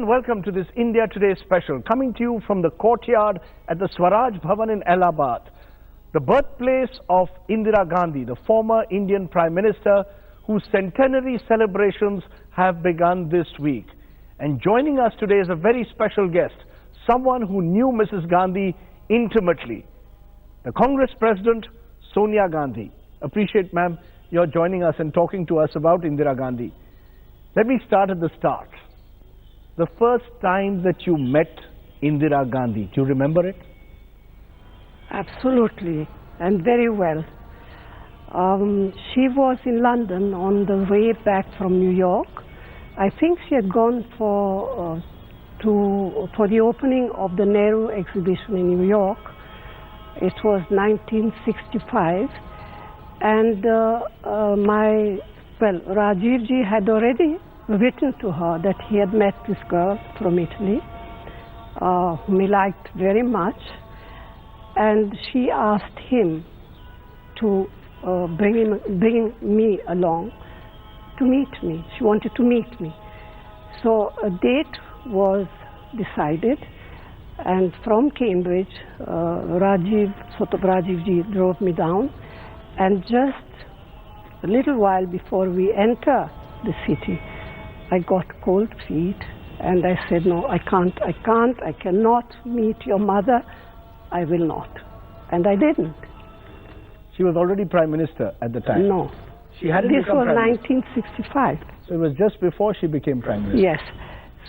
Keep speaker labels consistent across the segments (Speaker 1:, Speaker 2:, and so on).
Speaker 1: and welcome to this India Today special, coming to you from the courtyard at the Swaraj Bhavan in Allahabad, the birthplace of Indira Gandhi, the former Indian Prime Minister, whose centenary celebrations have begun this week. And joining us today is a very special guest, someone who knew Mrs. Gandhi intimately, the Congress President, Sonia Gandhi. Appreciate, ma'am, you're joining us and talking to us about Indira Gandhi. Let me start at the start. The first time that you met Indira Gandhi, do you remember it?
Speaker 2: Absolutely, and very well. She was in London on the way back from New York. I think she had gone for the opening of the Nehru exhibition in New York. It was 1965, and Rajdeep ji had already written to her that he had met this girl from Italy, whom he liked very much, and she asked him to bring me along to meet me. She wanted to meet me. So a date was decided, and from Cambridge, Rajdeep ji drove me down, and just a little while before we enter the city, I got cold feet, and I said, no, I cannot meet your mother, I will not. And I didn't.
Speaker 1: She was already Prime Minister at the time?
Speaker 2: No.
Speaker 1: She hadn't
Speaker 2: This
Speaker 1: become
Speaker 2: was
Speaker 1: Prime Minister.
Speaker 2: 1965.
Speaker 1: So it was just before she became Prime Minister?
Speaker 2: Yes.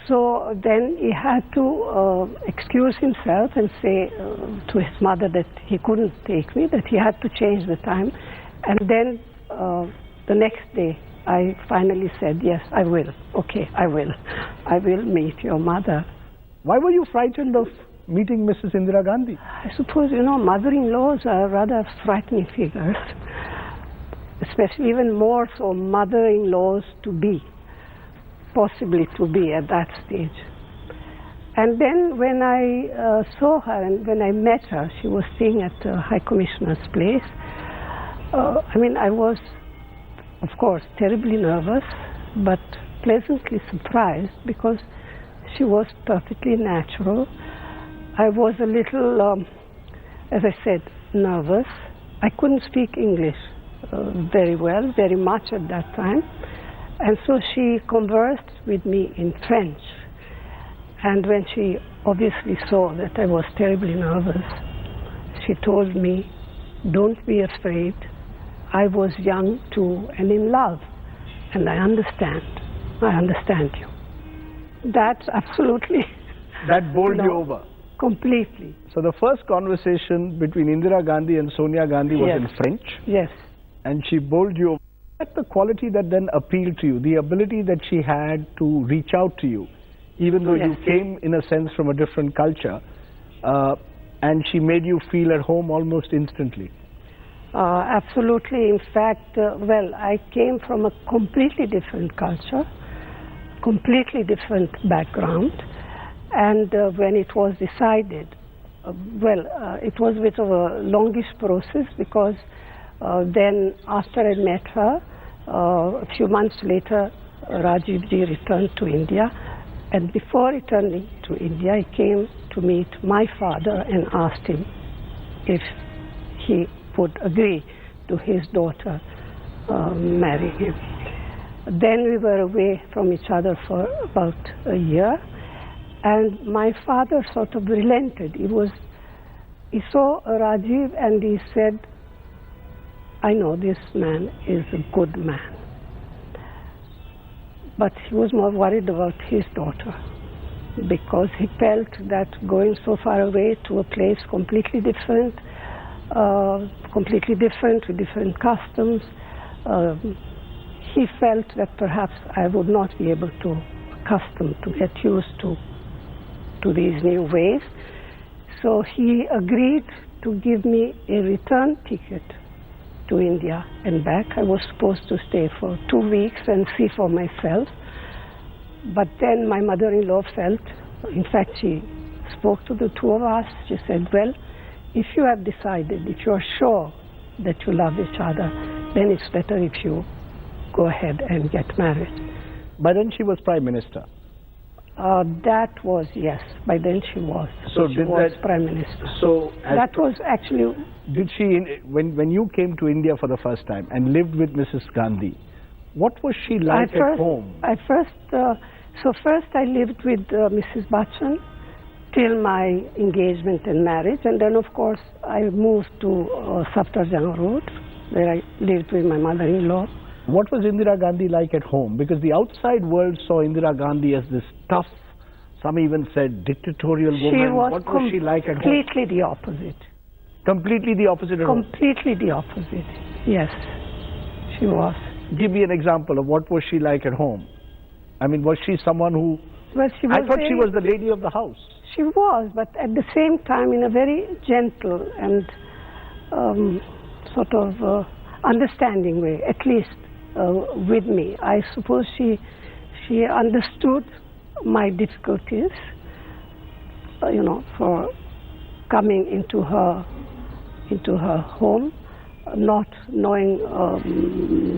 Speaker 2: So then he had to excuse himself and say to his mother that he couldn't take me, that he had to change the time. And then the next day, I finally said, yes, I will. Okay, I will. I will meet your mother.
Speaker 1: Why were you frightened of meeting Mrs. Indira Gandhi?
Speaker 2: I suppose, you know, mother-in-laws are rather frightening figures, especially even more so mother-in-laws to be, possibly to be at that stage. And then when I saw her and when I met her, she was staying at the High Commissioner's place. I was, of course, terribly nervous, but pleasantly surprised because she was perfectly natural. I was a little, as I said, nervous. I couldn't speak English very well, very much at that time. And so she conversed with me in French. And when she obviously saw that I was terribly nervous, she told me, don't be afraid. I was young too and in love, and I understand you. That's absolutely...
Speaker 1: That bowled you over?
Speaker 2: Completely.
Speaker 1: So the first conversation between Indira Gandhi and Sonia Gandhi was in French?
Speaker 2: Yes.
Speaker 1: And she bowled you over. That's the quality that then appealed to you, the ability that she had to reach out to you, even though you came, in a sense, from a different culture, and she made you feel at home almost instantly.
Speaker 2: Absolutely. In fact, I came from a completely different culture, completely different background, and when it was decided, it was a bit of a longish process because then after I met her, a few months later, Rajdeep ji returned to India, and before returning to India, he came to meet my father and asked him if he would agree to his daughter marrying him. Then we were away from each other for about a year, and my father sort of relented. He saw Rajiv and he said, I know this man is a good man. But he was more worried about his daughter because he felt that going so far away to a place completely different with different customs, he felt that perhaps I would not be able to get used to these new ways. So he agreed to give me a return ticket to India and back. I was supposed to stay for 2 weeks and see for myself. But then my mother-in-law felt, in fact, she spoke to the two of us. She said, well, if you have decided, if you are sure that you love each other, then it's better if you go ahead and get married.
Speaker 1: By then she was Prime Minister.
Speaker 2: That was, yes. By then she was.
Speaker 1: So
Speaker 2: she
Speaker 1: did
Speaker 2: was
Speaker 1: that,
Speaker 2: Prime Minister.
Speaker 1: So
Speaker 2: That was actually...
Speaker 1: did she, when you came to India for the first time and lived with Mrs. Gandhi, what was she like at home?
Speaker 2: First I lived with Mrs. Bachchan till my engagement and marriage, and then of course I moved to Safdarjung Road, where I lived with my mother-in-law.
Speaker 1: What was Indira Gandhi like at home? Because the outside world saw Indira Gandhi as this tough, some even said dictatorial woman. What was she like at home?
Speaker 2: Completely the opposite.
Speaker 1: Completely the opposite at home?
Speaker 2: Completely the opposite, yes, she was.
Speaker 1: Give me an example of what was she like at home. I mean, was she someone who...
Speaker 2: Well, she was
Speaker 1: I thought she was the lady of the house.
Speaker 2: She was, but at the same time in a very gentle and sort of understanding way, at least with me. I suppose she understood my difficulties, you know, for coming into her home, not knowing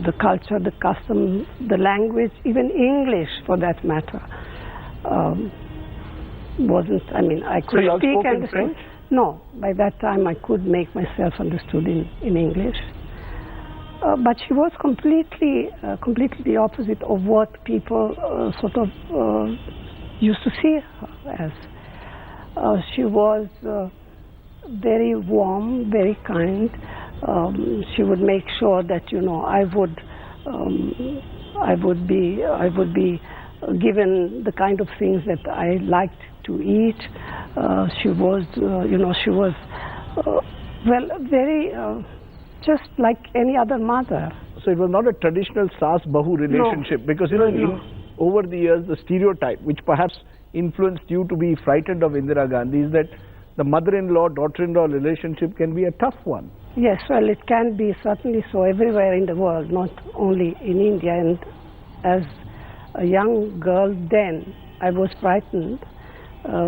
Speaker 2: the culture, the custom, the language, even English for that matter. Wasn't, I mean, I could speak and
Speaker 1: French?
Speaker 2: No, by that time I could make myself understood in English. But she was completely the opposite of what people sort of used to see her as. She was very warm, very kind. She would make sure that, you know, I would be given the kind of things that I liked to eat. She was, you know, she was well, very just like any other mother.
Speaker 1: So it was not a traditional Saas-Bahu relationship, because, you know, over the years, the stereotype, which perhaps influenced you to be frightened of Indira Gandhi, is that the mother-in-law, daughter-in-law relationship can be a tough one.
Speaker 2: Yes, well, it can be certainly so everywhere in the world, not only in India. And as a young girl then, I was frightened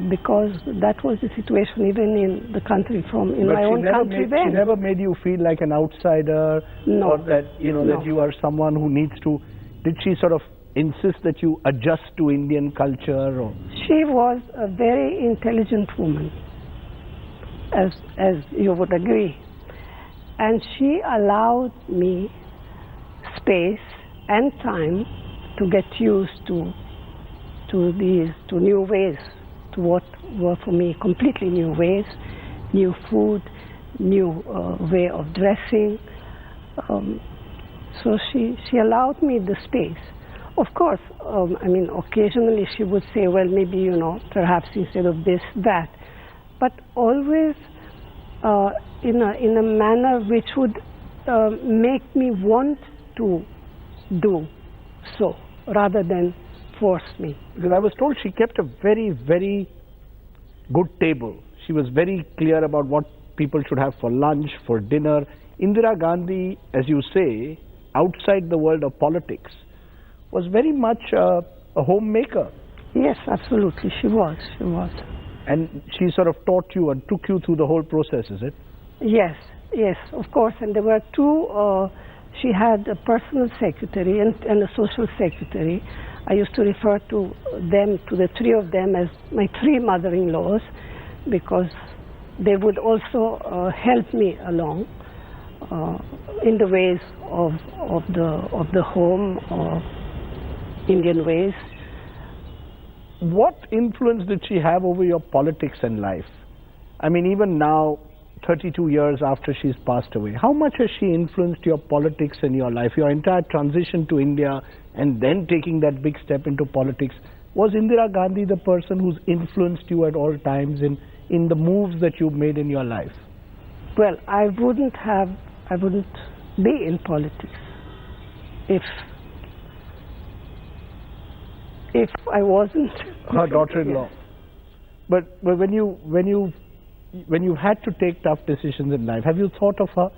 Speaker 2: because that was the situation even in the country, my own country then.
Speaker 1: She never made you feel like an outsider?
Speaker 2: No.
Speaker 1: Or that, you know, that you are someone who needs to... Did she sort of insist that you adjust to Indian culture? Or?
Speaker 2: She was a very intelligent woman, as you would agree. And she allowed me space and time to get used to new ways, to what were for me completely new ways, new food, new way of dressing. So she allowed me the space. Of course, I mean, occasionally she would say, well, maybe, you know, perhaps instead of this, that. But always in a manner which would make me want to do so, rather than force me.
Speaker 1: Because I was told she kept a very, very good table. She was very clear about what people should have for lunch, for dinner. Indira Gandhi, as you say, outside the world of politics, was very much a homemaker.
Speaker 2: Yes, absolutely, she was.
Speaker 1: And she sort of taught you and took you through the whole process, is it?
Speaker 2: Yes, of course. And there were two, she had a personal secretary and a social secretary. I used to refer to them, to the three of them, as my three mother-in-laws, because they would also help me along in the ways of the home, Indian ways.
Speaker 1: What influence did she have over your politics and life? I mean, even now, 32 years after she's passed away, how much has she influenced your politics and your life, your entire transition to India and then taking that big step into politics? Was Indira Gandhi the person who's influenced you at all times in the moves that you've made in your life?
Speaker 2: Well, I wouldn't be in politics if I wasn't
Speaker 1: her daughter-in-law. But when you had to take tough decisions in life, have you thought of her?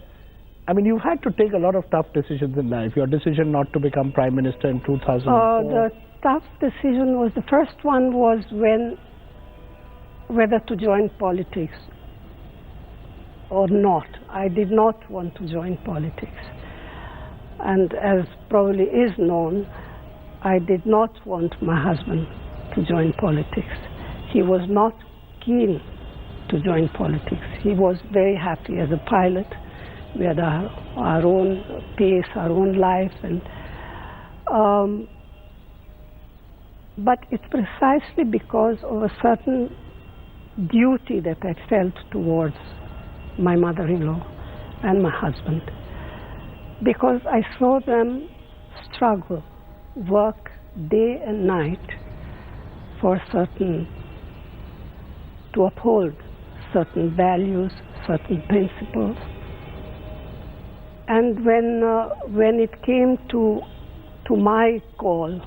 Speaker 1: I mean, you had to take a lot of tough decisions in life. Your decision not to become Prime Minister in 2004.
Speaker 2: The tough decision was, the first one was whether to join politics or not. I did not want to join politics. And as probably is known, I did not want my husband to join politics. He was not keen to join politics. He was very happy as a pilot. We had our own pace, our own life, and but it's precisely because of a certain duty that I felt towards my mother-in-law and my husband, because I saw them struggle, work day and night to uphold certain values, certain principles. And when it came to my call,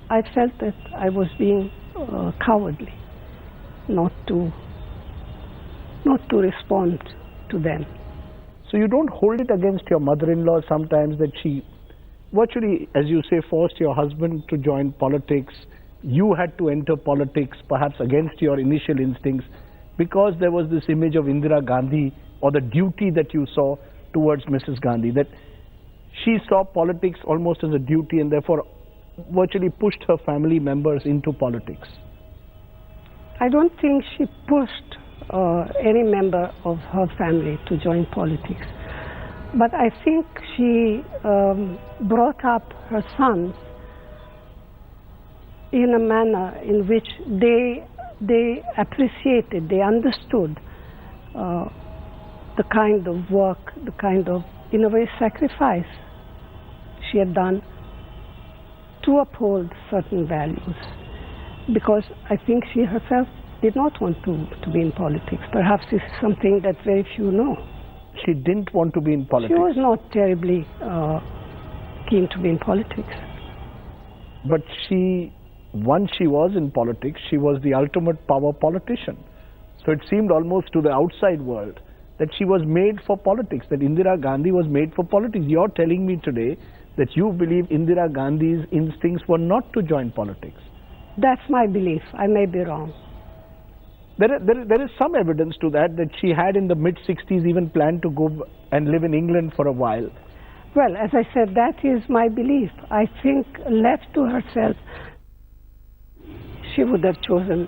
Speaker 2: I felt that I was being cowardly not to respond to them.
Speaker 1: So you don't hold it against your mother-in-law sometimes that she virtually, as you say, forced your husband to join politics. You had to enter politics perhaps against your initial instincts because there was this image of Indira Gandhi, or the duty that you saw towards Mrs. Gandhi, that she saw politics almost as a duty and therefore virtually pushed her family members into politics.
Speaker 2: I don't think she pushed any member of her family to join politics, but I think she brought up her sons in a manner in which they appreciated, they understood the kind of work, the kind of, in a way, sacrifice she had done to uphold certain values. Because I think she herself did not want to be in politics. Perhaps this is something that very few know.
Speaker 1: She didn't want to be in politics?
Speaker 2: She was not terribly keen to be in politics.
Speaker 1: But once she was in politics, she was the ultimate power politician. So it seemed almost to the outside world that she was made for politics, that Indira Gandhi was made for politics. You're telling me today that you believe Indira Gandhi's instincts were not to join politics.
Speaker 2: That's my belief. I may be wrong.
Speaker 1: There is some evidence to that she had in the mid-60s even planned to go and live in England for a while.
Speaker 2: Well, as I said, that is my belief. I think left to herself, she would have chosen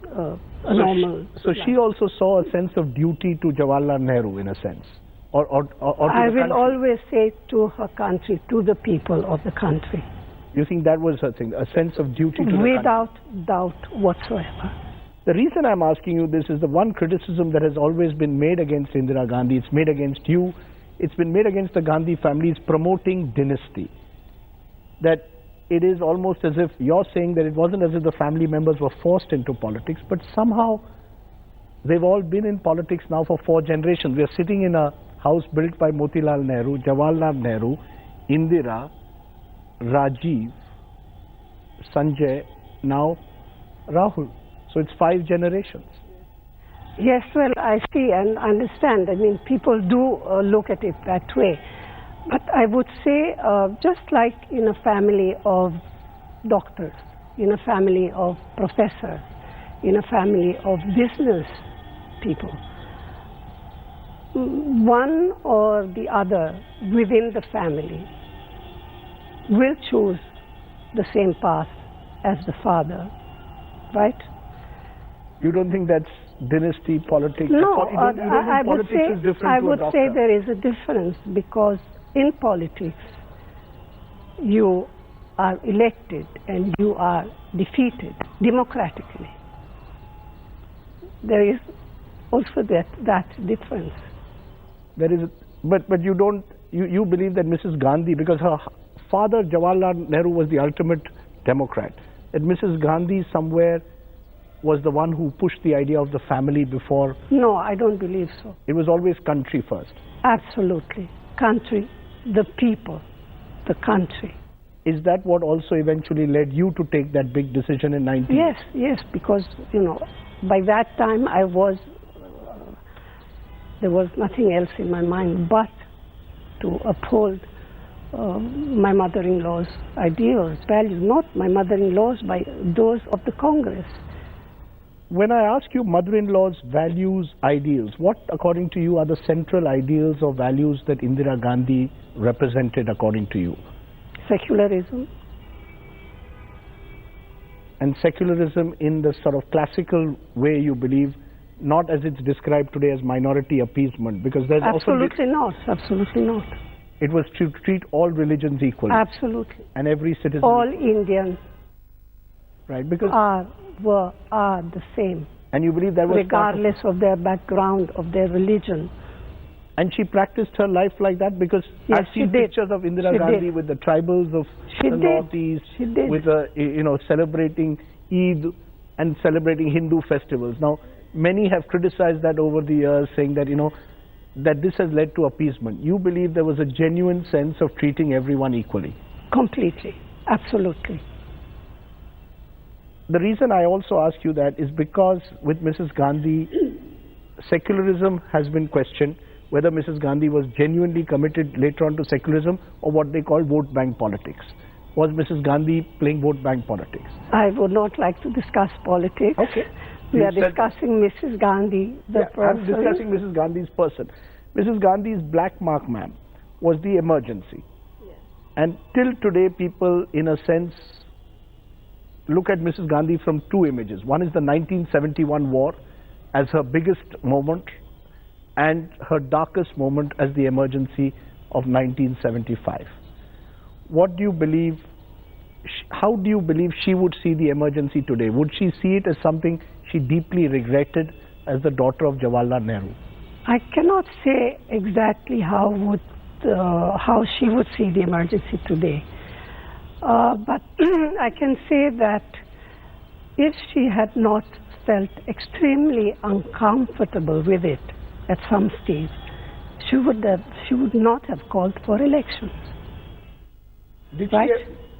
Speaker 2: a normal
Speaker 1: So
Speaker 2: life.
Speaker 1: she also saw a sense of duty to Jawaharlal Nehru in a sense? Or to
Speaker 2: I
Speaker 1: the
Speaker 2: will
Speaker 1: country?
Speaker 2: always say to her country, to the people of the country.
Speaker 1: You think that was her thing, a sense of duty to the country?
Speaker 2: Without doubt whatsoever.
Speaker 1: The reason I'm asking you this is the one criticism that has always been made against Indira Gandhi, it's made against you, it's been made against the Gandhi family, is promoting dynasty. That it is almost as if you're saying that it wasn't as if the family members were forced into politics, but somehow they've all been in politics now for 4 generations. We are sitting in a house built by Motilal Nehru, Jawaharlal Nehru, Indira, Rajiv, Sanjay, now Rahul. So it's 5 generations.
Speaker 2: Yes, well, I see and understand. I mean, people do look at it that way. But I would say, just like in a family of doctors, in a family of professors, in a family of business people, one or the other within the family will choose the same path as the father, right?
Speaker 1: You don't think that's dynasty politics?
Speaker 2: No,
Speaker 1: I would
Speaker 2: say there is a difference, because in politics you are elected and you are defeated democratically. There is also that difference.
Speaker 1: There is, but you don't. You believe that Mrs. Gandhi, because her father Jawaharlal Nehru was the ultimate Democrat, that Mrs. Gandhi somewhere was the one who pushed the idea of the family before?
Speaker 2: No, I don't believe so.
Speaker 1: It was always country first?
Speaker 2: Absolutely. Country, the people, the country.
Speaker 1: Is that what also eventually led you to take that big decision in 19?
Speaker 2: Yes, because, by that time there was nothing else in my mind but to uphold my mother-in-law's ideals, values, not my mother-in-law's, but those of the Congress.
Speaker 1: When I ask you mother-in-law's values, ideals, what according to you are the central ideals or values that Indira Gandhi represented according to you?
Speaker 2: Secularism.
Speaker 1: and secularism in the sort of classical way you believe, not as it's described today as minority appeasement, because there's
Speaker 2: Absolutely not. Absolutely not.
Speaker 1: It was to treat all religions equally.
Speaker 2: Absolutely.
Speaker 1: And every citizen.
Speaker 2: All Indians
Speaker 1: right, because
Speaker 2: are the same.
Speaker 1: And you believe that was
Speaker 2: regardless of their background, of their religion.
Speaker 1: And she practiced her life like that, because
Speaker 2: yes,
Speaker 1: I've seen pictures of Indira Gandhi with the tribals of the Northeast, with celebrating Eid and celebrating Hindu festivals. Now, many have criticized that over the years, saying that that this has led to appeasement. You believe there was a genuine sense of treating everyone equally?
Speaker 2: Completely, absolutely.
Speaker 1: The reason I also ask you that is because with Mrs. Gandhi, secularism has been questioned, whether Mrs. Gandhi was genuinely committed later on to secularism or what they call vote bank politics. Was Mrs. Gandhi playing vote bank politics?
Speaker 2: I would not like to discuss politics.
Speaker 1: Okay.
Speaker 2: We are discussing Mrs. Gandhi, the person.
Speaker 1: I'm discussing Mrs. Gandhi's person. Mrs. Gandhi's black mark, ma'am, was the emergency. Yes. And till today, people, in a sense, look at Mrs. Gandhi from two images. One is the 1971 war as her biggest moment, and her darkest moment as the emergency of 1975. What do you believe, how do you believe she would see the emergency today? Would she see it as something she deeply regretted as the daughter of Jawaharlal Nehru?
Speaker 2: I cannot say exactly how she would see the emergency today. But I can say that if she had not felt extremely uncomfortable with it at some stage, she would not have called for elections. Right?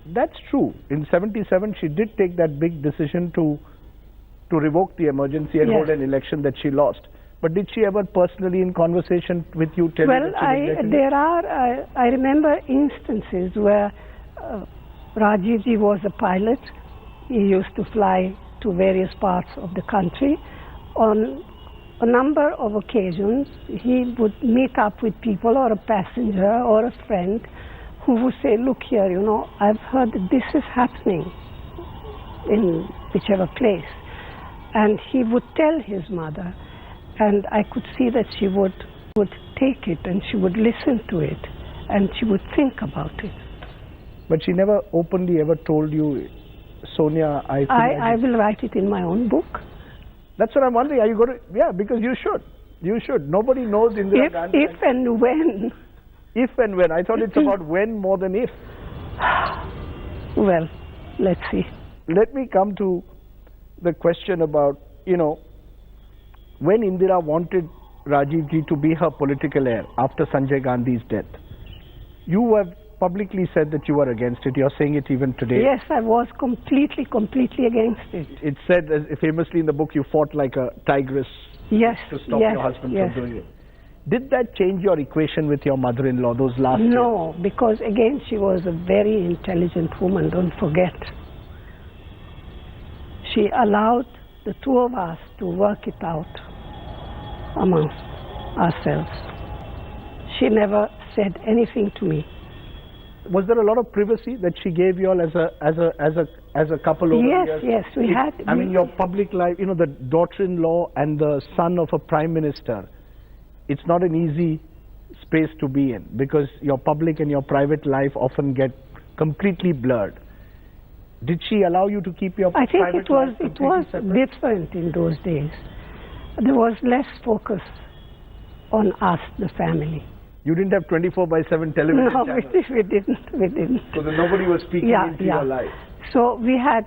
Speaker 1: That's true. In 77, she did take that big decision to revoke the emergency and hold an election that she lost. But did she ever personally, in conversation with you, tell you that she
Speaker 2: I remember instances where Rajdeep ji was a pilot. He used to fly to various parts of the country. On a number of occasions, he would meet up with people or a passenger or a friend who would say, look here, I've heard that this is happening in whichever place. And he would tell his mother, and I could see that she would take it and she would listen to it and she would think about it.
Speaker 1: But she never openly ever told you, Sonia,
Speaker 2: I will write it in my own book.
Speaker 1: That's what I'm wondering. Are you going to? Yeah, because you should. You should. Nobody knows Indira Gandhi.
Speaker 2: If and when.
Speaker 1: If and when. I thought it's about when more than if.
Speaker 2: Well, let's see.
Speaker 1: Let me come to the question about, when Indira wanted Rajiv ji to be her political heir after Sanjay Gandhi's death, you have publicly said that you were against it. You're saying it even today.
Speaker 2: Yes, I was completely against it.
Speaker 1: It's said famously in the book, you fought like a tigress to stop your husband from doing it. Did that change your equation with your mother-in-law those last years?
Speaker 2: No, because again, she was a very intelligent woman, don't forget. She allowed the two of us to work it out amongst ourselves. She never said anything to me.
Speaker 1: Was there a lot of privacy that she gave you all as a couple over the years?
Speaker 2: Yes, we had.
Speaker 1: I mean, your public life, the daughter-in-law and the son of a prime minister, it's not an easy space to be in, because your public and your private life often get completely blurred. Did she allow you to keep your private life completely separate?
Speaker 2: I think it was different in those days. There was less focus on us, the family.
Speaker 1: You didn't have 24/7 television channels?
Speaker 2: No, we didn't.
Speaker 1: So that nobody was speaking into your life?
Speaker 2: So we had,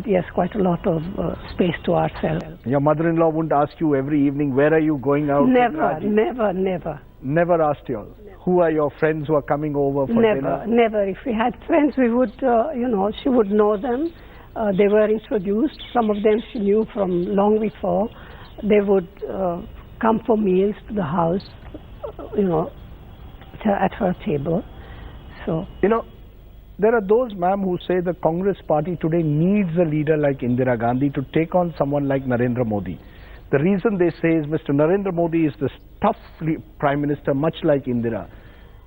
Speaker 2: yes, quite a lot of space to ourselves.
Speaker 1: Your mother-in-law wouldn't ask you every evening, where are you going out?
Speaker 2: Never.
Speaker 1: Never asked you all? Never. Who are your friends who are coming over for dinner?
Speaker 2: Never. If we had friends, we would, she would know them. They were introduced. Some of them she knew from long before. They would come for meals to the house, at her table. So
Speaker 1: there are those, ma'am, who say the Congress party today needs a leader like Indira Gandhi to take on someone like Narendra Modi. The reason they say is Mr. Narendra Modi is this tough prime minister, much like Indira.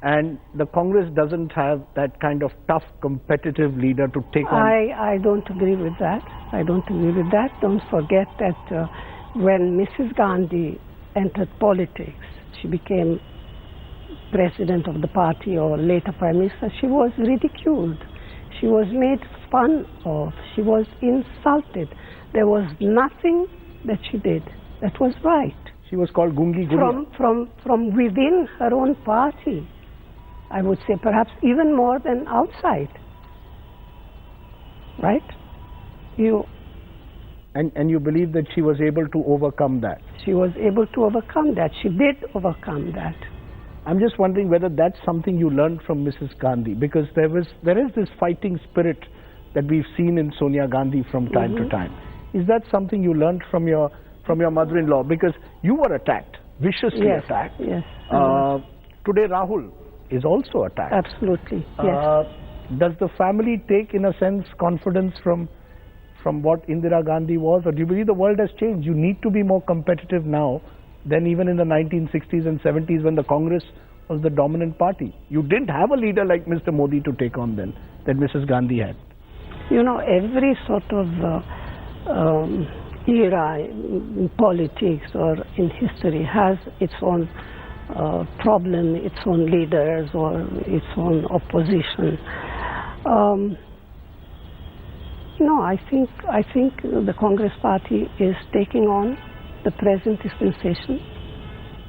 Speaker 1: and the Congress doesn't have that kind of tough, competitive leader to take on.
Speaker 2: I don't agree with that. I don't agree with that. Don't forget that when Mrs. Gandhi entered politics, she became president of the party or later prime minister, she was ridiculed. She was made fun of. She was insulted. There was nothing that she did that was right.
Speaker 1: She was called Gungi Gunia.
Speaker 2: From within her own party, I would say perhaps even more than outside. Right?
Speaker 1: And you believe that she was able to overcome that?
Speaker 2: She was able to overcome that. She did overcome that.
Speaker 1: I'm just wondering whether that's something you learned from Mrs. Gandhi, because there is this fighting spirit that we've seen in Sonia Gandhi from time to time. Is that something you learned from your mother-in-law? Because you were attacked, viciously attacked.
Speaker 2: Yes.
Speaker 1: Today Rahul is also attacked.
Speaker 2: Absolutely. Yes.
Speaker 1: Does the family take, in a sense, confidence from what Indira Gandhi was, or do you believe the world has changed? You need to be more competitive now than even in the 1960s and 70s when the Congress was the dominant party. You didn't have a leader like Mr. Modi to take on then, that Mrs. Gandhi had.
Speaker 2: You know, every sort of era in politics or in history has its own problem, its own leaders or its own opposition. No, I think the Congress party is taking on the present dispensation.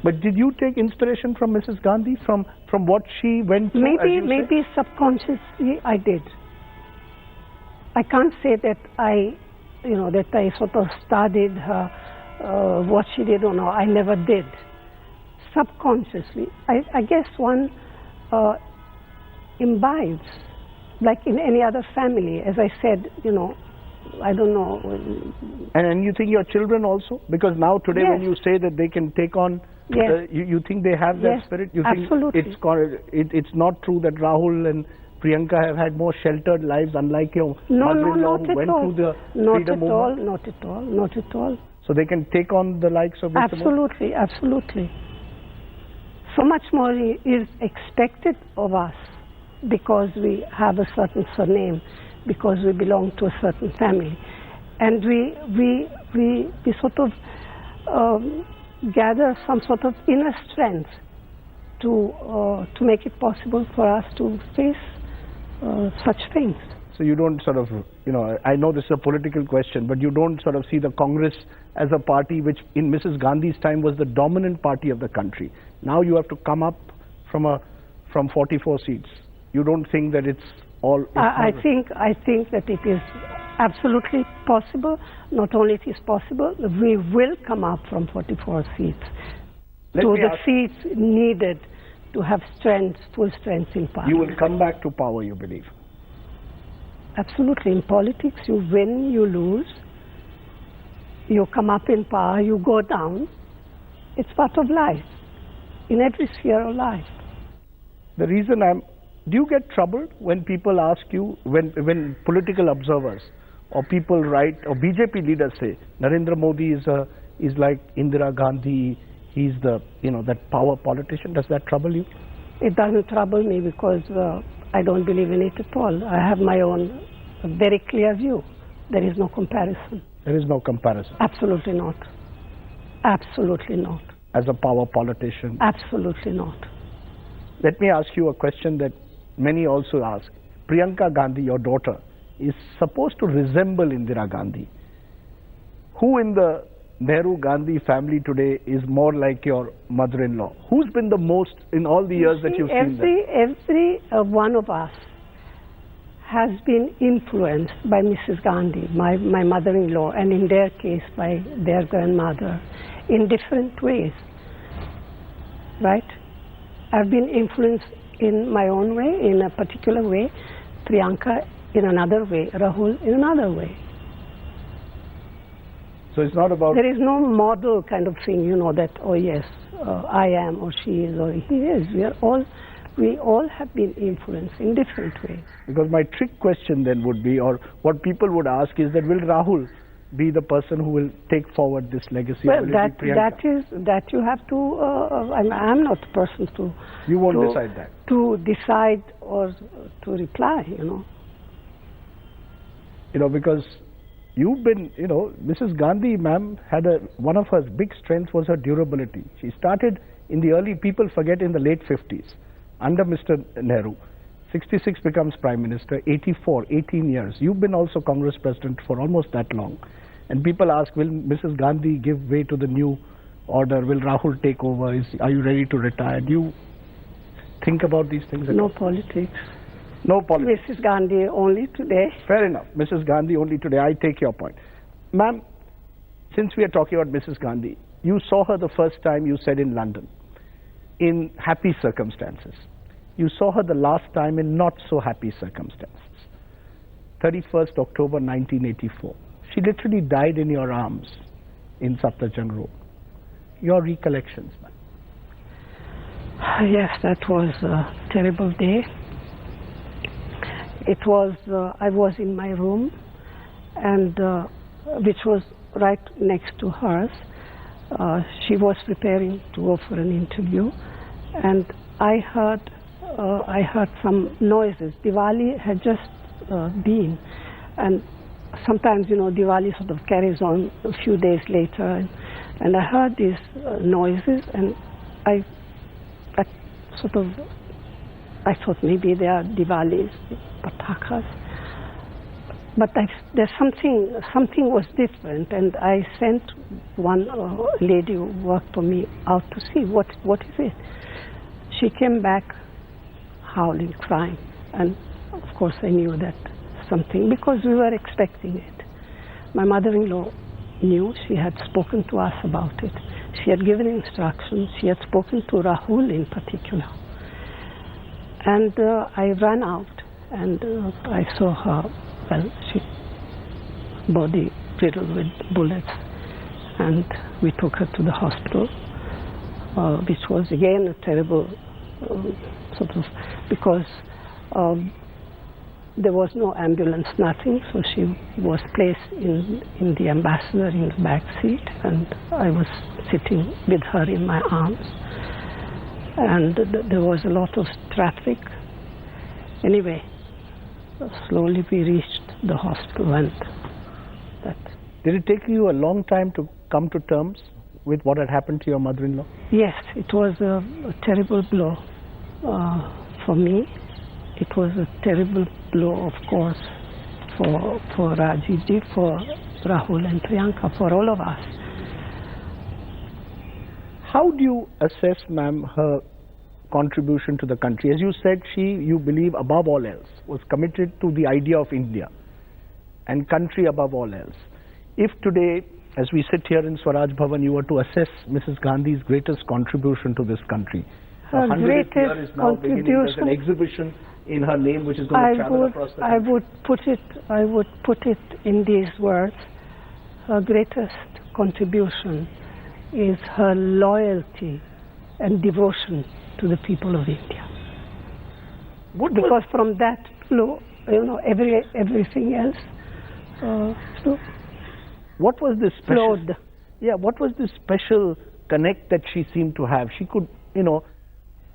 Speaker 1: But did you take inspiration from Mrs. Gandhi, from what she went through?
Speaker 2: Maybe subconsciously I did. I can't say that I sort of studied her, what she did or no. I never did. Subconsciously, I guess one imbibes, like in any other family. As I said, I don't know.
Speaker 1: And you think your children also? Because now today when you say that they can take on, you think they have that spirit? You
Speaker 2: absolutely.
Speaker 1: Think it's not true that Rahul and Priyanka have had more sheltered lives, unlike your mother-in-law who went through the freedom movement?
Speaker 2: Not at all.
Speaker 1: So they can take on the likes of Mr. Modi?
Speaker 2: Absolutely. So much more is expected of us because we have a certain surname, because we belong to a certain family, and we sort of gather some sort of inner strength to make it possible for us to face such things.
Speaker 1: So you don't sort of, I know this is a political question, but you don't sort of see the Congress as a party which in Mrs. Gandhi's time was the dominant party of the country. Now you have to come up from 44 seats. You don't think that it's all...
Speaker 2: I think that it is absolutely possible. Not only it is possible, we will come up from 44 seats to the seats needed to have full strength in power.
Speaker 1: You will come back to power, you believe?
Speaker 2: Absolutely. In politics, you win, you lose. You come up in power, you go down. It's part of life, in every sphere of life.
Speaker 1: The reason do you get troubled when people ask you, when political observers or people write, or BJP leaders say, Narendra Modi is like Indira Gandhi, he's that power politician? Does that trouble you?
Speaker 2: It doesn't trouble me because I don't believe in it at all. I have my own very clear view. There is no comparison.
Speaker 1: There is no comparison?
Speaker 2: Absolutely not. Absolutely not.
Speaker 1: As a power politician?
Speaker 2: Absolutely not.
Speaker 1: Let me ask you a question that many also ask. Priyanka Gandhi, your daughter, is supposed to resemble Indira Gandhi. Who in the Nehru-Gandhi family today is more like your mother-in-law? Who's been the most in all the years that you've seen them?
Speaker 2: Every one of us has been influenced by Mrs. Gandhi, my mother-in-law, and in their case by their grandmother, in different ways, right? I've been influenced in my own way, in a particular way, Priyanka in another way, Rahul in another way.
Speaker 1: So it's not about...
Speaker 2: There is no model kind of thing, that, oh yes, I am, or she is, or he is. We all have been influenced in different ways.
Speaker 1: Because my trick question then would be, or what people would ask is that, will Rahul be the person who will take forward this legacy?
Speaker 2: Well,
Speaker 1: Will it be Priyanka?
Speaker 2: that you have to. I'm not the person to.
Speaker 1: You won't decide that.
Speaker 2: To decide or to reply, you know.
Speaker 1: You know, because you've been, you know, Mrs. Gandhi, ma'am, had one of her big strengths was her durability. She started in the early, people forget, in the late 50s, under Mr. Nehru. 66 becomes Prime Minister, 84, 18 years. You've been also Congress President for almost that long. And people ask, will Mrs. Gandhi give way to the new order? Will Rahul take over? Are you ready to retire? Do you think about these things?
Speaker 2: No politics.
Speaker 1: No politics.
Speaker 2: Mrs. Gandhi only today.
Speaker 1: Fair enough. Mrs. Gandhi only today. I take your point. Ma'am, since we are talking about Mrs. Gandhi, you saw her the first time, you said, in London, in happy circumstances. You saw her the last time in not so happy circumstances. 31st October 1984. She literally died in your arms in Safdarjung Road. Your recollections, ma'am?
Speaker 2: Yes, that was a terrible day. It was, I was in my room, and which was right next to hers. She was preparing to go for an interview, and I heard some noises. Diwali had just been, and sometimes, you know, Diwali sort of carries on a few days later, and I heard these noises, and I thought maybe they are Diwali's patakas, but there's something was different, and I sent one lady who worked for me out to see what is it. She came back howling, crying, and of course I knew that something, because we were expecting it. My mother-in-law knew. She had spoken to us about it. She had given instructions. She had spoken to Rahul in particular. And I ran out, and I saw her, well, she body riddled with bullets, and we took her to the hospital, which was again a terrible sort of, because there was no ambulance, nothing, so she was placed in the ambassador in the back seat, and I was sitting with her in my arms, and there was a lot of traffic. Anyway, slowly we reached the hospital, and that.
Speaker 1: Did it take you a long time to come to terms with what had happened to your mother-in-law?
Speaker 2: Yes, it was a terrible blow for me. It was a terrible blow, of course, for Rajdeep, for Rahul and Priyanka, for all of us.
Speaker 1: How do you assess, ma'am, her contribution to the country? As you said, you believe above all else, was committed to the idea of India and country above all else. If today, as we sit here in Swaraj Bhavan, you were to assess Mrs. Gandhi's greatest contribution to this country,
Speaker 2: her
Speaker 1: 100th year is now beginning. There's an
Speaker 2: contribution,
Speaker 1: exhibition in her name which is going to travel across the country.
Speaker 2: I would put it in these words. Her greatest contribution is her loyalty and devotion to the people of India. Because from that flow, you know, everything else
Speaker 1: what was this special?
Speaker 2: flowed.
Speaker 1: Yeah, what was this special connect that she seemed to have? She could, you know,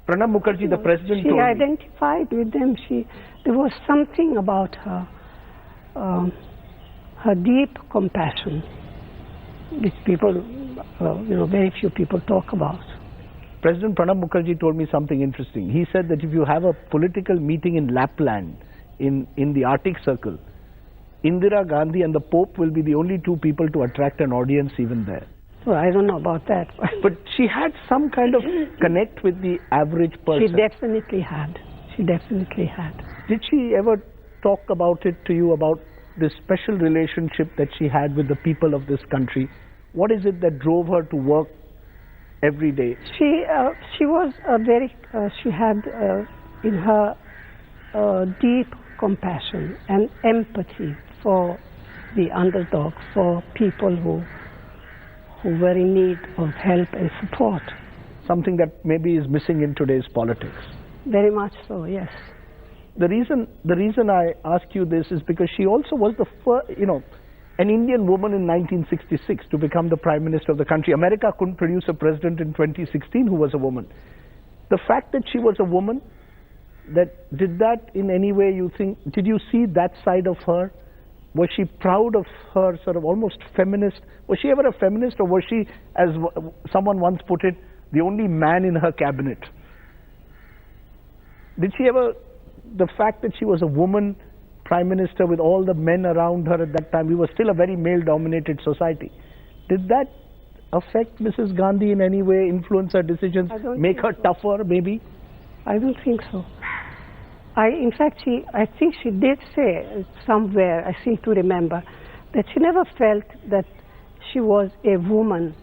Speaker 1: Pranab Mukherjee, the president,
Speaker 2: She
Speaker 1: told me.
Speaker 2: identified with them. There was something about her, her deep compassion, which people, you know, very few people talk about.
Speaker 1: President Pranab Mukherjee told me something interesting. He said that if you have a political meeting in Lapland, in the Arctic Circle, Indira Gandhi and the Pope will be the only two people to attract an audience even there.
Speaker 2: Well, I don't know about that.
Speaker 1: But she had some kind of connect with the average person.
Speaker 2: She definitely had. She definitely had.
Speaker 1: Did she ever talk about it to you, about this special relationship that she had with the people of this country? What is it that drove her to work every day?
Speaker 2: She was she had in her deep compassion and empathy for the underdog, for people who were in need of help and support.
Speaker 1: Something that maybe is missing in today's politics.
Speaker 2: Very much so, yes.
Speaker 1: The reason I ask you this is because she also was the first, you know, an Indian woman in 1966 to become the Prime Minister of the country. America couldn't produce a president in 2016 who was a woman. The fact that she was a woman, did that in any way, you think, did you see that side of her? Was she proud of her sort of almost feminist? Was she ever a feminist, or was she, as someone once put it, the only man in her cabinet? Did she ever, the fact that she was a woman Prime Minister with all the men around her at that time, we were still a very male-dominated society, did that affect Mrs. Gandhi in any way, influence her decisions, make her tougher maybe?
Speaker 2: I don't think so. In fact, I think she did say somewhere, I seem to remember, that she never felt that she was a woman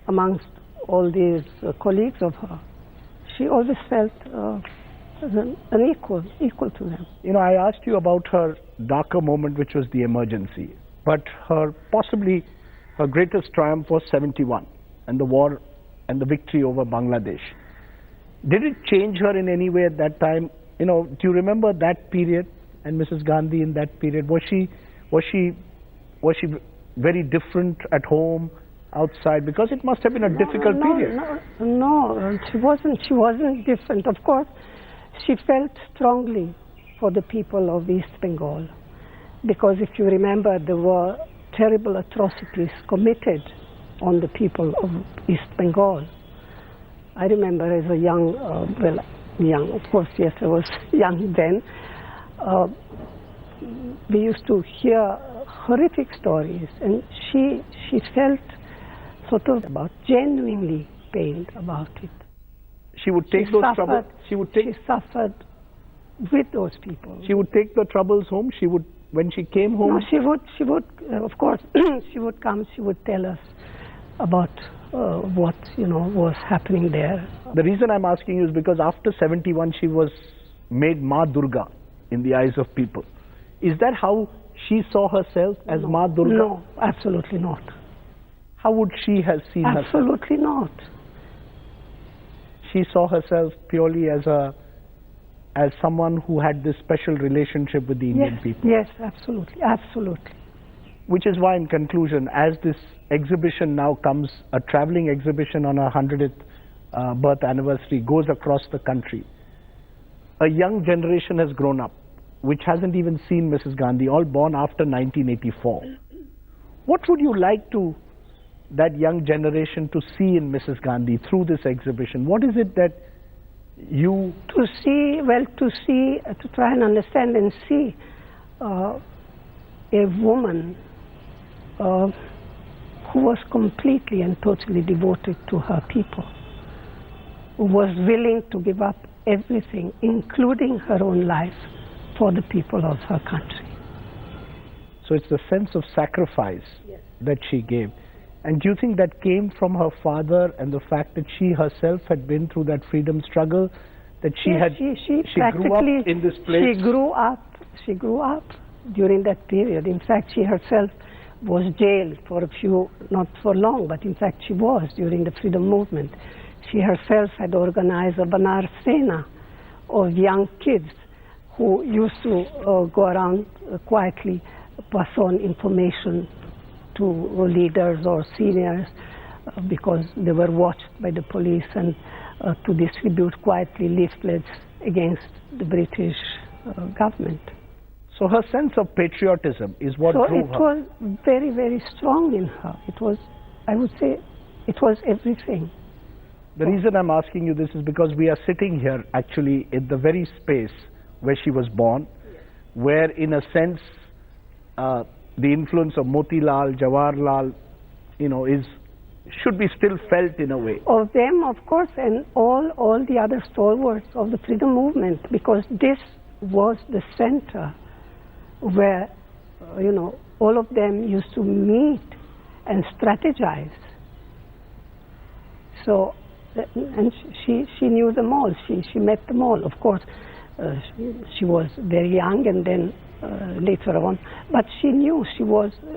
Speaker 2: amongst all these colleagues of her. She always felt as an equal to them.
Speaker 1: You know, I asked you about her darker moment, which was the emergency, but possibly her greatest triumph was 71 and the war and the victory over Bangladesh. Did it change her in any way at that time? You know, do you remember that period and Mrs. Gandhi in that period? Was she very different at home, outside? Because it must have been a difficult period.
Speaker 2: No, she wasn't different. Of course, she felt strongly for the people of East Bengal, because if you remember, there were terrible atrocities committed on the people of East Bengal. I remember as a young, of course, yes, I was young then. We used to hear horrific stories, and she felt sort of genuinely pained about it.
Speaker 1: She would take those troubles. She
Speaker 2: suffered with those people.
Speaker 1: She would take the troubles home. She would, when she came home.
Speaker 2: No, she would. Of course, she would come. She would tell us about what was happening there.
Speaker 1: The reason I'm asking you is because after 71, she was made Ma Durga in the eyes of people. Is that how she saw herself, as Ma Durga?
Speaker 2: No, absolutely not.
Speaker 1: How would she have seen herself?
Speaker 2: Absolutely not.
Speaker 1: She saw herself purely as someone who had this special relationship with the Indian people.
Speaker 2: Yes, absolutely, absolutely.
Speaker 1: Which is why, in conclusion, as this exhibition now comes, a traveling exhibition on her 100th birth anniversary, goes across the country, a young generation has grown up, which hasn't even seen Mrs. Gandhi, all born after 1984. What would you like that young generation to see in Mrs. Gandhi through this exhibition? What is it that you... To try and understand and see a woman who was completely and totally devoted to her people, who was willing to give up everything, including her own life, for the people of her country. So it's the sense of sacrifice that she gave. And do you think that came from her father, and the fact that she herself had been through that freedom struggle, that she grew up in this place?
Speaker 2: She grew up during that period. In fact, she herself was jailed for not for long, but in fact she was during the freedom movement. She herself had organized a Banar Sena of young kids who used to go around quietly, pass on information to leaders or seniors because they were watched by the police, and to distribute quietly leaflets against the British government.
Speaker 1: So her sense of patriotism is what drove her.
Speaker 2: So it was very, very strong in her. It was, I would say, it was everything.
Speaker 1: The reason I'm asking you this is because we are sitting here actually in the very space where she was born, where in a sense the influence of Motilal, Jawaharlal, should be still felt in a way.
Speaker 2: Of them, of course, and all the other stalwarts of the freedom movement, because this was the center where, all of them used to meet and strategize. So, and she knew them all. She met them all. Of course, she was very young, and then later on, but she knew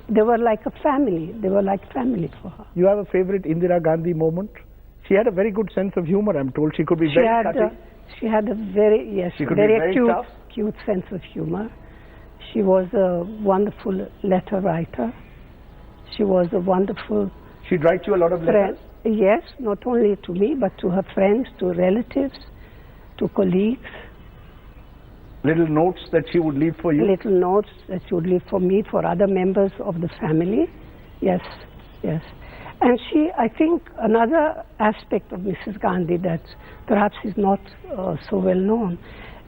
Speaker 2: they were like a family. They were like family for her.
Speaker 1: You have a favorite Indira Gandhi moment? She had a very good sense of humor, I'm told. She could be very cutting.
Speaker 2: She had a very cute sense of humor. She was a wonderful letter writer. She was a wonderful
Speaker 1: She'd write you a lot of
Speaker 2: friend.
Speaker 1: letters?
Speaker 2: Yes, not only to me, but to her friends, to relatives, to colleagues.
Speaker 1: Little notes that she would leave for you?
Speaker 2: Little notes that she would leave for me, for other members of the family. Yes, yes. And she, I think, another aspect of Mrs. Gandhi that perhaps is not so well known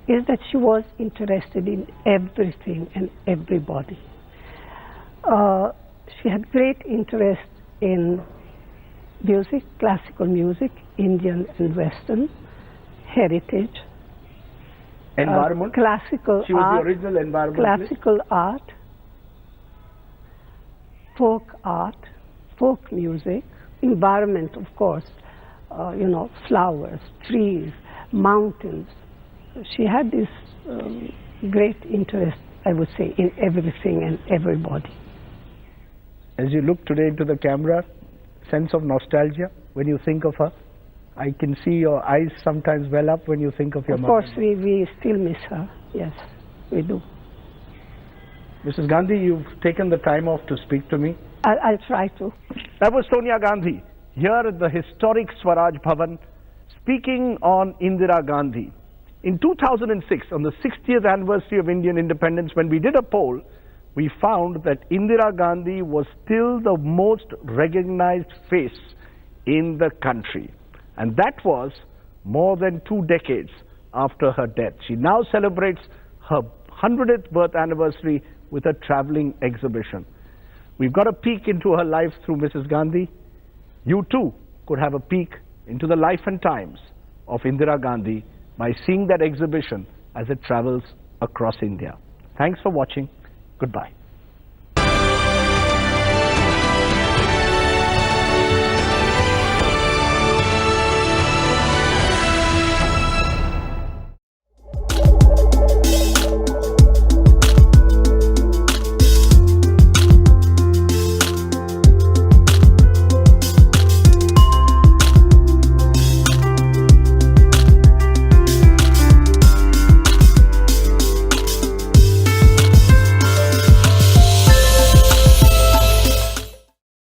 Speaker 2: is that she was interested in everything and everybody. She had great interest in music, classical music, Indian and Western, heritage,
Speaker 1: Environment?
Speaker 2: classical
Speaker 1: She was
Speaker 2: art,
Speaker 1: the original environmentalist?
Speaker 2: classical art, folk music, environment, of course, you know, flowers, trees, mountains. She had this great interest, I would say, in everything and everybody.
Speaker 1: As you look today into the camera, sense of nostalgia when you think of her? I can see your eyes sometimes well up when you think of your mother.
Speaker 2: Of course, we still miss her. Yes, we do.
Speaker 1: Mrs. Gandhi, you've taken the time off to speak to me.
Speaker 2: I'll try to.
Speaker 1: That was Sonia Gandhi here at the historic Swaraj Bhavan speaking on Indira Gandhi. In 2006, on the 60th anniversary of Indian independence, when we did a poll, we found that Indira Gandhi was still the most recognized face in the country. And that was more than 2 decades after her death. She now celebrates her 100th birth anniversary with a traveling exhibition. We've got a peek into her life through Mrs. Gandhi. You too could have a peek into the life and times of Indira Gandhi by seeing that exhibition as it travels across India. Thanks for watching. Goodbye.